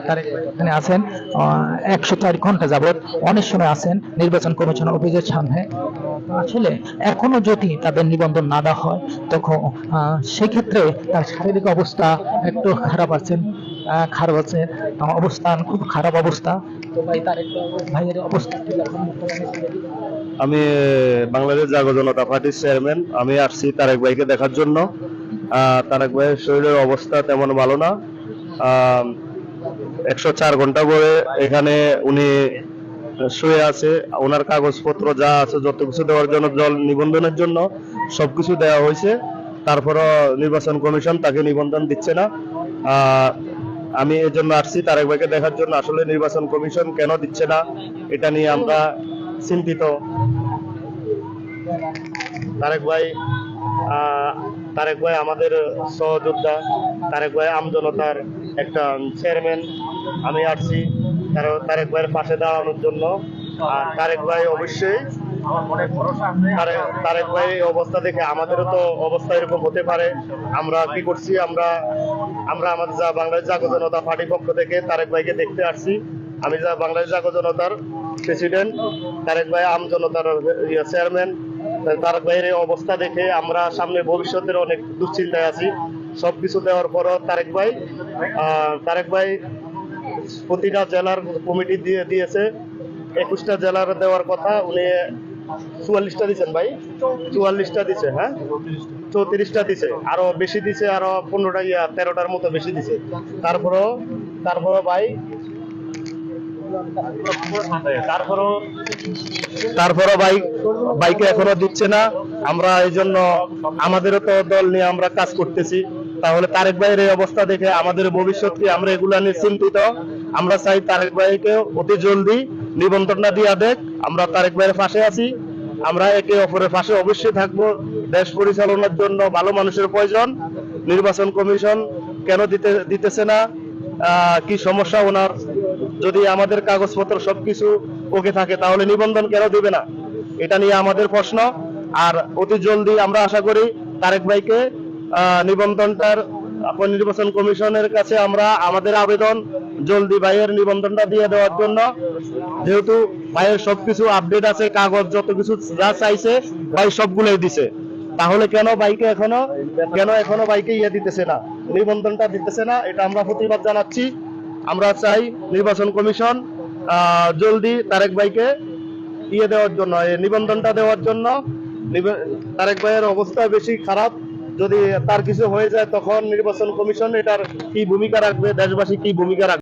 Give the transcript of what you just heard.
তারেক ভাই এখানে আছেন 104 ঘন্টা যাবত অনেক সময় আছেন নির্বাচন কমিশন অফিসের সামনে। আসলে এখনো যদি তাদের নিবন্ধন না দেওয়া হয় তখন সেক্ষেত্রে তার শারীরিক অবস্থা একটু খারাপ আছেন, খারাপ আছে, অবস্থান খুব খারাপ অবস্থা। তো ভাই তারেক ভাইয়ের অবস্থা কি এখন বর্তমানে? আমি বাংলাদেশ জাগো জনতা পার্টির চেয়ারম্যান। আমি আসছি তারেক ভাইকে দেখার জন্য। তারেক ভাইয়ের শরীরের অবস্থা তেমন ভালো না। 104 ঘন্টা পরে এখানে উনি শুয়ে আছে। ওনার কাগজপত্র যা আছে যত কিছু দেওয়ার জন্য, জল নিবন্ধনের জন্য সবকিছু দেওয়া হয়েছে। তারপরও নির্বাচন কমিশন তাকে নিবন্ধন দিচ্ছে না। আমি এই জন্য আসছি তারেক ভাইকে দেখার জন্য। আসলে নির্বাচন কমিশন কেন দিচ্ছে না এটা নিয়ে আমরা চিন্তিত। তারেক ভাই তারেক ভাই আমাদের সহযোদ্ধা। তারেক ভাই আমজনতার একটা চেয়ারম্যান। আমি আসছি তারেক ভাইয়ের পাশে দাঁড়ানোর জন্য। আর তারেক ভাই অবশ্যই, তারেক ভাই অবস্থা দেখে আমাদেরও তো অবস্থা এরকম হতে পারে। আমরা কি করছি, আমরা আমাদের বাংলাদেশ জাগো জনতা পার্টির পক্ষ থেকে তারেক ভাইকে দেখতে আসছি। আমি বাংলাদেশ জাগো জনতার প্রেসিডেন্ট, তারেক ভাই আমজনতার চেয়ারম্যান। তারেক ভাইয়ের এই অবস্থা দেখে আমরা সামনে ভবিষ্যতের অনেক দুশ্চিন্তায় আছি। সবকিছু দেওয়ার পরও তারেক ভাই প্রতিটা জেলার কমিটি দিয়েছে। 21টা জেলার দেওয়ার কথা, উনি 44টা দিচ্ছেন ভাই, 44টা দিছে। হ্যাঁ, 34টা দিছে, আরো বেশি দিছে, আরো 15টা 13টার মতো বেশি দিছে। তারপরও ভাই বাইকে এখনো দিচ্ছে না। আমরা এই জন্য আমাদেরও তো দল নিয়ে আমরা কাজ করতেছি। তাহলে তারেক ভাইয়ের এই অবস্থা দেখে আমাদের ভবিষ্যৎ কি, আমরা এগুলা নিয়ে চিন্তিত। আমরা চাই তারেক ভাইকে অতি জলদি নিবন্ধনটা দিয়া দেখ। আমরা তারেক ভাইয়ের পাশে আছি। আমরা একে অপরের পাশে অবশ্যই থাকবো। দেশ পরিচালনার জন্য ভালো মানুষের প্রয়োজন। নির্বাচন কমিশন কেন দিতেছে না, কি সমস্যা ওনার? যদি আমাদের কাগজপত্র সবকিছু ওকে থাকে তাহলে নিবন্ধন কেন দিবে না, এটা নিয়ে আমাদের প্রশ্ন। আর অতি জলদি আমরা আশা করি তারেক ভাইকে নিবন্ধনটার নির্বাচন কমিশনের কাছে আমরা আমাদের আবেদন, জলদি ভাইয়ের নিবন্ধনটা দিয়ে দেওয়ার জন্য। যেহেতু ভাইয়ের সবকিছু আপডেট আছে, কাগজ যত কিছু যা চাইছে ভাই সবগুলোই দিছে, তাহলে কেন এখনো বাইকে দিতেছে না, নিবন্ধনটা দিতেছে না? এটা আমরা প্রতিবাদ জানাচ্ছি। আমরা চাই নির্বাচন কমিশন জলদি তারেক ভাইকে দেওয়ার জন্য, নিবন্ধনটা দেওয়ার জন্য। তারেক ভাইয়ের অবস্থা বেশি খারাপ। যদি তার কিছু হয়ে যায় তখন নির্বাচন কমিশন এটার কি ভূমিকা রাখবে, দেশবাসী কি ভূমিকা রাখবে?